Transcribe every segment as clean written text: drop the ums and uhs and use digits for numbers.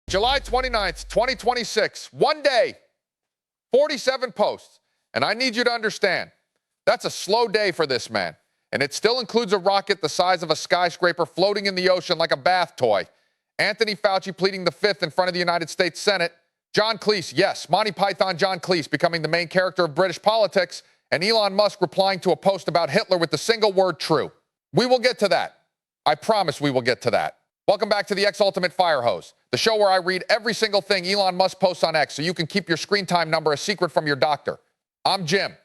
July 29th, 2026, one day, 47 posts. And I need you to understand, that's a slow day for this man. And it still includes a rocket the size of a skyscraper floating in the ocean like a bath toy. Anthony Fauci pleading the fifth in front of the United States Senate. John Cleese, yes, Monty Python John Cleese becoming the main character of British politics. And Elon Musk replying to a post about Hitler with the single word true. We will get to that. I promise we will get to that. Welcome back to the X Ultimate Fire Hose, the show where I read every single thing Elon Musk posts on X so you can keep your screen time number a secret from your doctor. I'm Jim.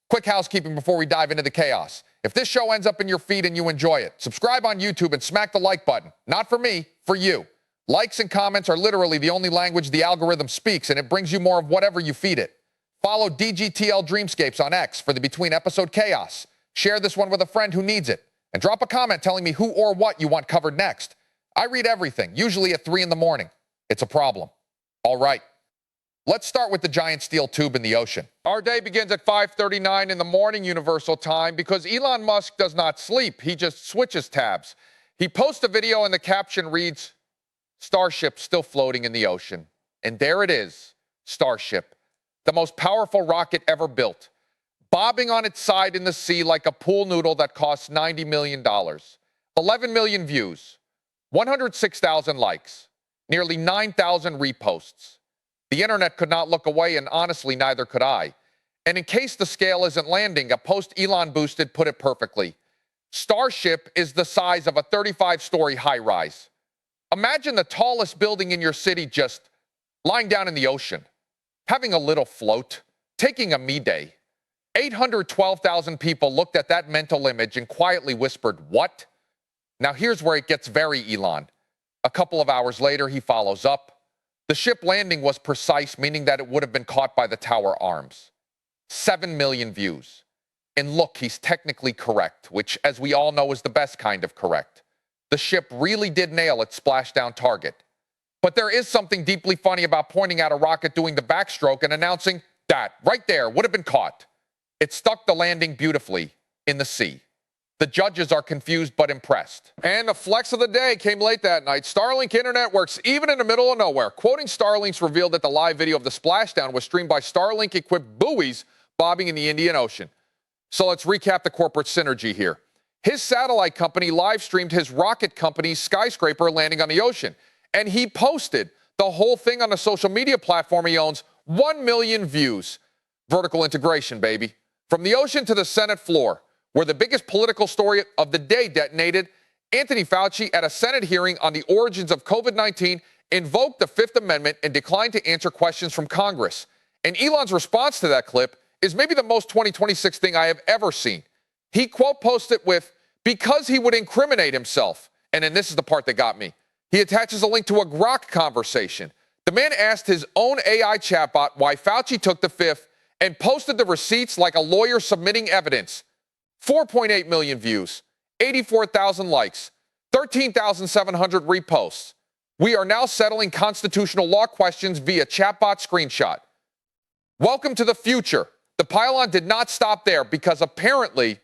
Quick housekeeping before we dive into the chaos. If this show ends up in your feed and you enjoy it, subscribe on YouTube and smack the like button. Not for me, for you. Likes and comments are literally the only language the algorithm speaks, and it brings you more of whatever you feed it. Follow DGTL Dreamscapes on X for the between-episode chaos. Share this one with a friend who needs it. And drop a comment telling me who or what you want covered next. I read everything, usually at 3 in the morning. It's a problem. All right. Let's start with the giant steel tube in the ocean. Our day begins at 5:39 in the morning Universal Time because Elon Musk does not sleep. He just switches tabs. He posts a video and the caption reads, Starship still floating in the ocean. And there it is, Starship, the most powerful rocket ever built, bobbing on its side in the sea like a pool noodle that costs $90 million. 11 million views, 106,000 likes, nearly 9,000 reposts. The internet could not look away, and honestly, neither could I. And in case the scale isn't landing, a post Elon boosted put it perfectly. Starship is the size of a 35-story high-rise. Imagine the tallest building in your city just lying down in the ocean, having a little float, taking a me day. 812,000 people looked at that mental image and quietly whispered, what? Now here's where it gets very Elon. A couple of hours later, he follows up. The ship landing was precise, meaning that it would have been caught by the tower arms. 7 million views. And look, he's technically correct, which, as we all know, is the best kind of correct. The ship really did nail its splashdown target. But there is something deeply funny about pointing at a rocket doing the backstroke and announcing that, right there, would have been caught. It stuck the landing beautifully in the sea. The judges are confused but impressed. And the flex of the day came late that night. Starlink internet works even in the middle of nowhere. Quoting Starlink's revealed that the live video of the splashdown was streamed by Starlink-equipped buoys bobbing in the Indian Ocean. So let's recap the corporate synergy here. His satellite company live streamed his rocket company's skyscraper landing on the ocean. And he posted the whole thing on a social media platform he owns, 1 million views. Vertical integration, baby. From the ocean to the Senate floor, where the biggest political story of the day detonated, Anthony Fauci, at a Senate hearing on the origins of COVID-19, invoked the Fifth Amendment and declined to answer questions from Congress. And Elon's response to that clip is maybe the most 2026 thing I have ever seen. He quote posted with, because he would incriminate himself. And then this is the part that got me. He attaches a link to a Grok conversation. The man asked his own AI chatbot why Fauci took the fifth and posted the receipts like a lawyer submitting evidence. 4.8 million views, 84,000 likes, 13,700 reposts. We are now settling constitutional law questions via chatbot screenshot. Welcome to the future. The pylon did not stop there because apparently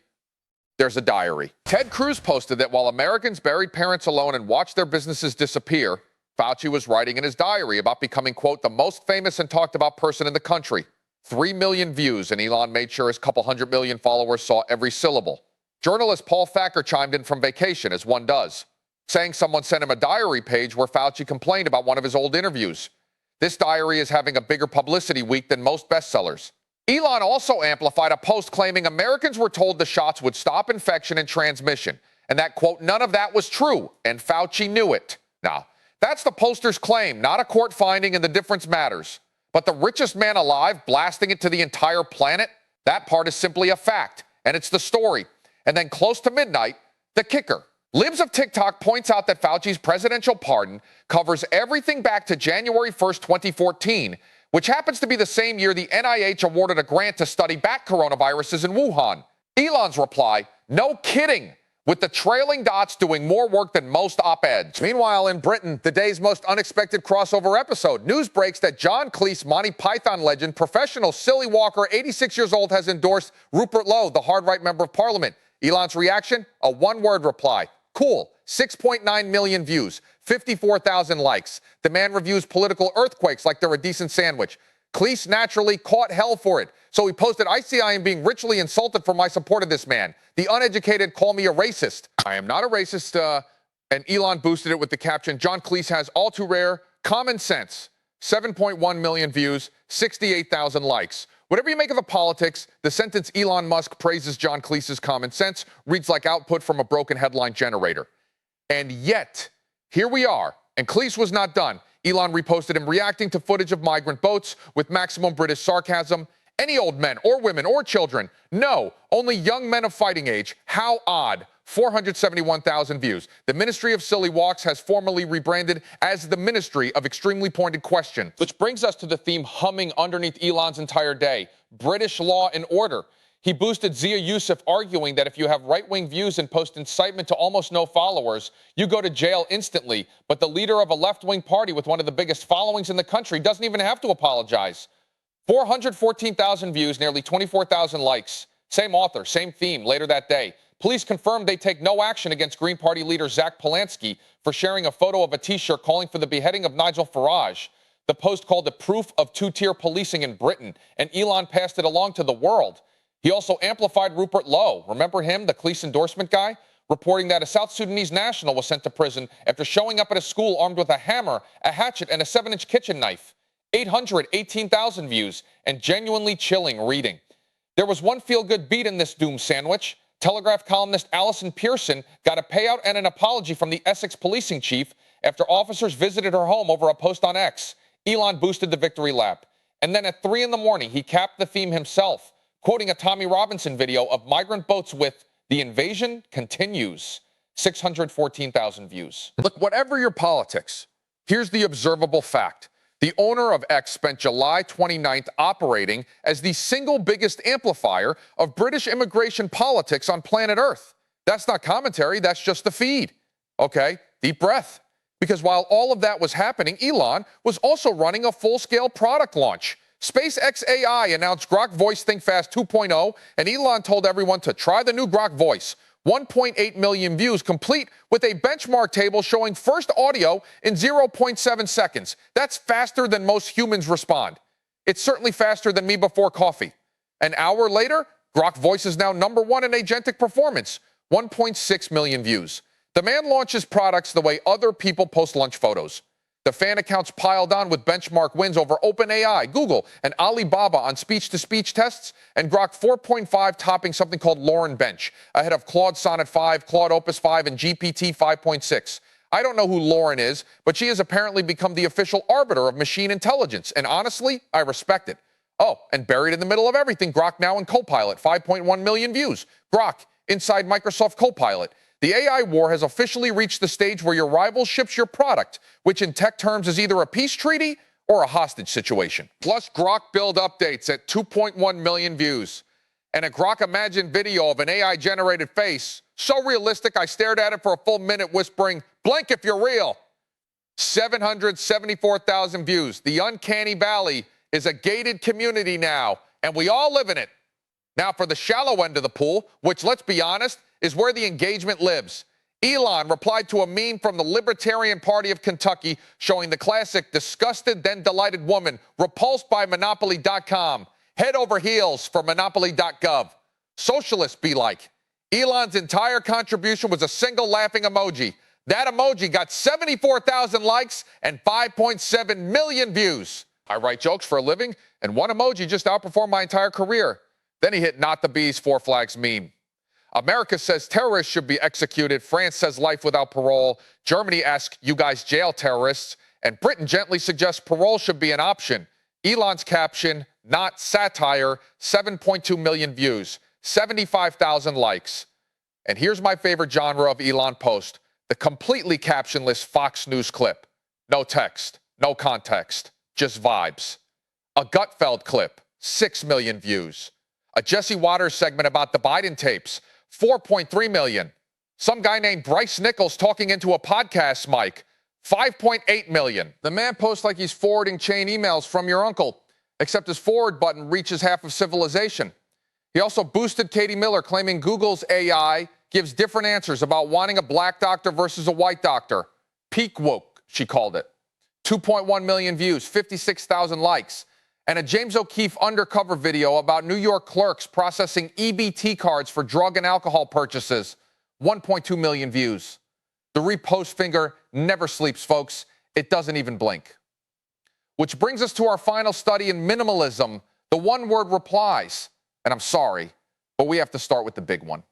there's a diary. Ted Cruz posted that while Americans buried parents alone and watched their businesses disappear, Fauci was writing in his diary about becoming, quote, the most famous and talked about person in the country. 3 million views, and Elon made sure his couple 100 million followers saw every syllable. Journalist Paul Thacker chimed in from vacation, as one does, saying someone sent him a diary page where Fauci complained about one of his old interviews. This diary is having a bigger publicity week than most bestsellers. Elon also amplified a post claiming Americans were told the shots would stop infection and transmission, and that, quote, none of that was true, and Fauci knew it. Now, that's the poster's claim, not a court finding, and the difference matters. But the richest man alive blasting it to the entire planet, that part is simply a fact, and it's the story. And then close to midnight, the kicker. Libs of TikTok points out that Fauci's presidential pardon covers everything back to January 1st, 2014, which happens to be the same year the NIH awarded a grant to study bat coronaviruses in Wuhan. Elon's reply, no kidding, with the trailing dots doing more work than most op-eds. Meanwhile, in Britain, the day's most unexpected crossover episode. News breaks that John Cleese, Monty Python legend, professional Silly Walker, 86 years old, has endorsed Rupert Lowe, the hard-right member of parliament. Elon's reaction? A one-word reply. Cool. 6.9 million views, 54,000 likes. The man reviews political earthquakes like they're a decent sandwich. Cleese naturally caught hell for it. So he posted, I see I am being ritually insulted for my support of this man. The uneducated call me a racist. I am not a racist. And Elon boosted it with the caption, John Cleese has all too rare common sense. 7.1 million views, 68,000 likes. Whatever you make of the politics, the sentence Elon Musk praises John Cleese's common sense reads like output from a broken headline generator. And yet, here we are, and Cleese was not done. Elon reposted him reacting to footage of migrant boats with maximum British sarcasm. Any old men or women or children? No, only young men of fighting age. How odd. 471,000 views. The Ministry of Silly Walks has formally rebranded as the Ministry of Extremely Pointed Question. Which brings us to the theme humming underneath Elon's entire day. British law and order. He boosted Zia Yusuf, arguing that if you have right-wing views and post incitement to almost no followers, you go to jail instantly. But the leader of a left-wing party with one of the biggest followings in the country doesn't even have to apologize. 414,000 views, nearly 24,000 likes. Same author, same theme, later that day. Police confirmed they take no action against Green Party leader Zach Polanski for sharing a photo of a T-shirt calling for the beheading of Nigel Farage. The post called it proof of two-tier policing in Britain, and Elon passed it along to the world. He also amplified Rupert Lowe. Remember him, the Cleese endorsement guy? Reporting that a South Sudanese national was sent to prison after showing up at a school armed with a hammer, a hatchet, and a 7-inch kitchen knife. 818,000 views, and genuinely chilling reading. There was one feel-good beat in this doom sandwich. Telegraph columnist Alison Pearson got a payout and an apology from the Essex policing chief after officers visited her home over a post on X. Elon boosted the victory lap. And then at 3 in the morning, he capped the theme himself, quoting a Tommy Robinson video of migrant boats with, "The invasion continues." 614,000 views. Look, whatever your politics, here's the observable fact. The owner of X spent July 29th operating as the single biggest amplifier of British immigration politics on planet Earth. That's not commentary, that's just the feed. Okay, deep breath. Because while all of that was happening, Elon was also running a full-scale product launch. SpaceX AI announced Grok Voice Think Fast 2.0, and Elon told everyone to try the new Grok Voice. 1.8 million views, complete with a benchmark table showing first audio in 0.7 seconds. That's faster than most humans respond. It's certainly faster than me before coffee. An hour later, Grok Voice is now #1 in agentic performance, 1.6 million views. The man launches products the way other people post lunch photos. The fan accounts piled on with benchmark wins over OpenAI, Google, and Alibaba on speech-to-speech tests, and Grok 4.5 topping something called Lauren Bench, ahead of Claude Sonnet 5, Claude Opus 5, and GPT 5.6. I don't know who Lauren is, but she has apparently become the official arbiter of machine intelligence, and honestly, I respect it. Oh, and buried in the middle of everything, Grok Now and Copilot, 5.1 million views. Grok inside Microsoft Copilot. The AI war has officially reached the stage where your rival ships your product, which in tech terms is either a peace treaty or a hostage situation. Plus, Grok build updates at 2.1 million views. And a Grok Imagine video of an AI-generated face, so realistic I stared at it for a full minute whispering, "Blink if you're real." 774,000 views. The uncanny valley is a gated community now, and we all live in it. Now for the shallow end of the pool, which, let's be honest, is where the engagement lives. Elon replied to a meme from the Libertarian Party of Kentucky showing the classic disgusted then delighted woman repulsed by Monopoly.com. Head over heels for Monopoly.gov. Socialists be like. Elon's entire contribution was a single laughing emoji. That emoji got 74,000 likes and 5.7 million views. I write jokes for a living, and one emoji just outperformed my entire career. Then he hit not the bees, 4 flags meme. America says terrorists should be executed. France says life without parole. Germany asks you guys jail terrorists. And Britain gently suggests parole should be an option. Elon's caption, not satire, 7.2 million views, 75,000 likes. And here's my favorite genre of Elon post, the completely captionless Fox News clip. No text, no context, just vibes. A Gutfeld clip, 6 million views. A Jesse Waters segment about the Biden tapes, 4.3 million. Some guy named Bryce Nichols talking into a podcast mic, 5.8 million. The man posts like he's forwarding chain emails from your uncle, except his forward button reaches half of civilization. He also boosted Katie Miller, claiming Google's AI gives different answers about wanting a black doctor versus a white doctor. Peak woke, she called it. 2.1 million views, 56,000 likes. And a James O'Keefe undercover video about New York clerks processing EBT cards for drug and alcohol purchases. 1.2 million views. The repost finger never sleeps, folks. It doesn't even blink. Which brings us to our final study in minimalism, the one-word replies. And I'm sorry, but we have to start with the big one.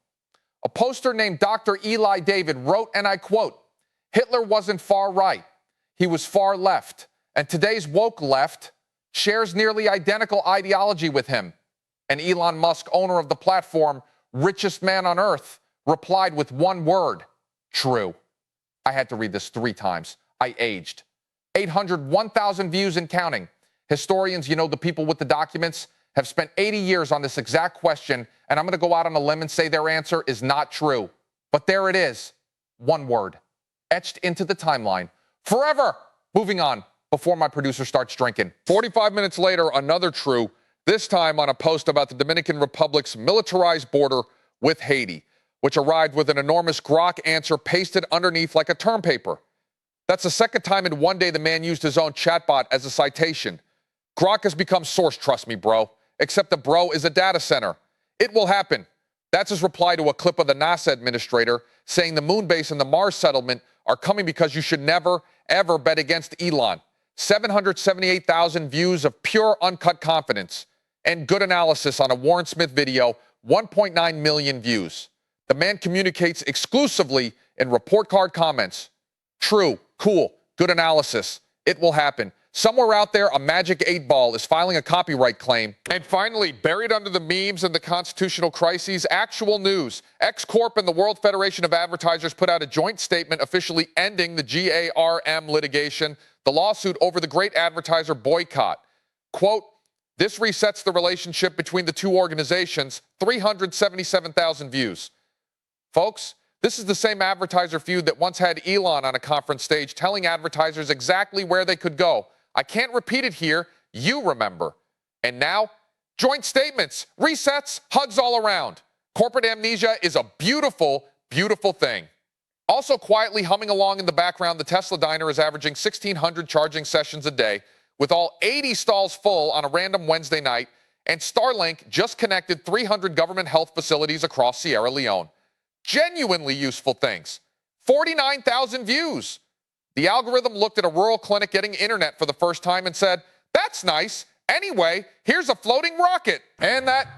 A poster named Dr. Eli David wrote, and I quote, "Hitler wasn't far right. He was far left. And today's woke left shares nearly identical ideology with him." And Elon Musk, owner of the platform, richest man on earth, replied with one word, true. I had to read this 3 times. I aged. 801,000 views and counting. Historians, you know, the people with the documents, have spent 80 years on this exact question, and I'm going to go out on a limb and say their answer is not true. But there it is. One word. Etched into the timeline. Forever. Moving on before my producer starts drinking. 45 minutes later, another true, this time on a post about the Dominican Republic's militarized border with Haiti, which arrived with an enormous Grok answer pasted underneath like a term paper. That's the second time in one day the man used his own chatbot as a citation. Grok has become source, trust me, bro. Except the bro is a data center. It will happen. That's his reply to a clip of the NASA administrator saying the moon base and the Mars settlement are coming because you should never, ever bet against Elon. 778,000 views of pure uncut confidence and good analysis on a Warren Smith video, 1.9 million views. The man communicates exclusively in report card comments. True, cool, good analysis. It will happen. Somewhere out there, a magic 8-ball is filing a copyright claim. And finally, buried under the memes and the constitutional crises, actual news. X-Corp and the World Federation of Advertisers put out a joint statement officially ending the GARM litigation, the lawsuit over the great advertiser boycott. Quote, "This resets the relationship between the two organizations," 377,000 views. Folks, this is the same advertiser feud that once had Elon on a conference stage telling advertisers exactly where they could go. I can't repeat it here. You remember. And now, joint statements, resets, hugs all around. Corporate amnesia is a beautiful, beautiful thing. Also quietly humming along in the background, the Tesla diner is averaging 1,600 charging sessions a day, with all 80 stalls full on a random Wednesday night, and Starlink just connected 300 government health facilities across Sierra Leone. Genuinely useful things. 49,000 views. The algorithm looked at a rural clinic getting internet for the first time and said, "That's nice. Anyway, here's a floating rocket." And that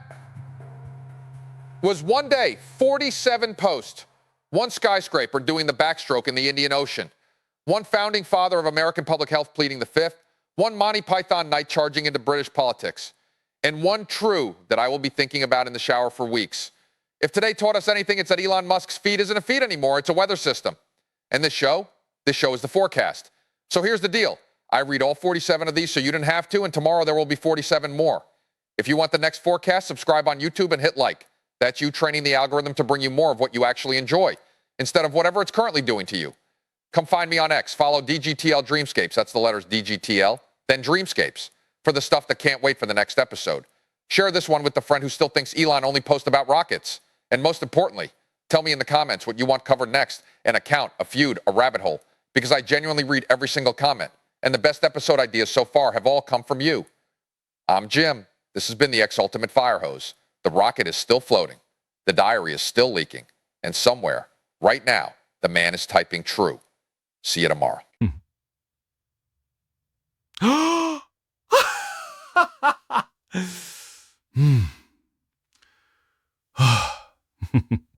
was one day, 47 posts. One skyscraper doing the backstroke in the Indian Ocean. One founding father of American public health pleading the fifth. One Monty Python night charging into British politics. And one true that I will be thinking about in the shower for weeks. If today taught us anything, it's that Elon Musk's feed isn't a feed anymore. It's a weather system. And this show is the forecast. So here's the deal. I read all 47 of these so you didn't have to, and tomorrow there will be 47 more. If you want the next forecast, subscribe on YouTube and hit like. That's you training the algorithm to bring you more of what you actually enjoy, instead of whatever it's currently doing to you. Come find me on X. Follow DGTL Dreamscapes. That's the letters DGTL, then Dreamscapes, for the stuff that can't wait for the next episode. Share this one with the friend who still thinks Elon only posts about rockets. And most importantly, tell me in the comments what you want covered next, an account, a feud, a rabbit hole, because I genuinely read every single comment. And the best episode ideas so far have all come from you. I'm Jim. This has been the X Ultimate Fire Hose. The rocket is still floating. The diary is still leaking. And somewhere, right now, the man is typing true. See you tomorrow.